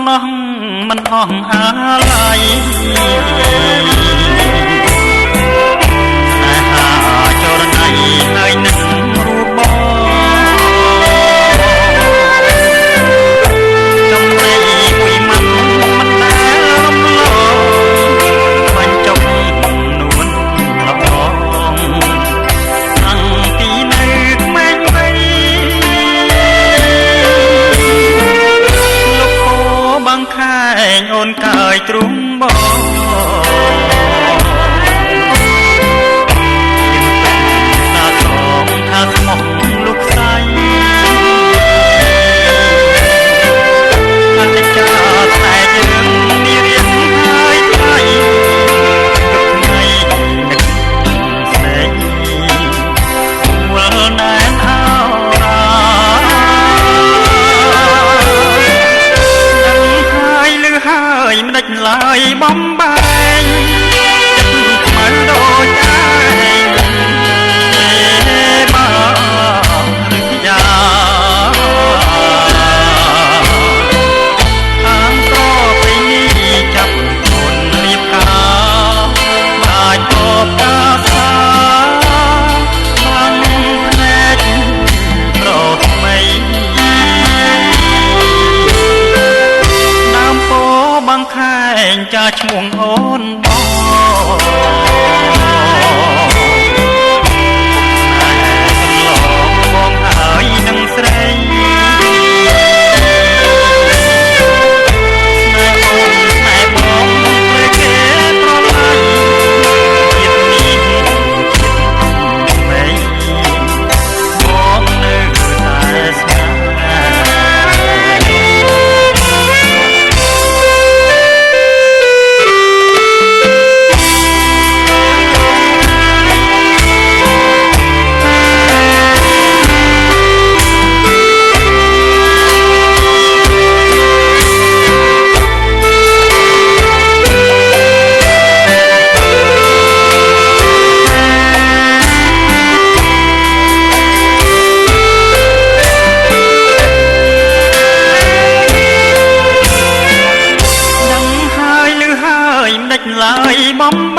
ណោះមិនអស់អាឡ័យស្នេហាចរណៃហើយនឹងរូបចំរីមួយម៉ាត់មិនដែលរំលងបាញ់ចុកនួនល្អតាំងពីនៅក្មេងវ័យលោកពោបាំងខែងអូនកាយទ្រុងបងឡើយបំបែងចិត្តខ្មៅដូចឯងបាឬយ៉ាខាងក្រពីនេះចាប់ខ្លួនរៀបការបាច់អបកាសាបាំងភ្នែកប្រថ្មីដើមពោបាំងខែងចាឈ្មោះអូនបងបងហើយនឹងស្រីស្នេហ៍អូនស្នេហ៍បងព្រៃគេប្រឡាយជាតិនេះមិនបងនៅតែស្នេហ៍ឡើយបំ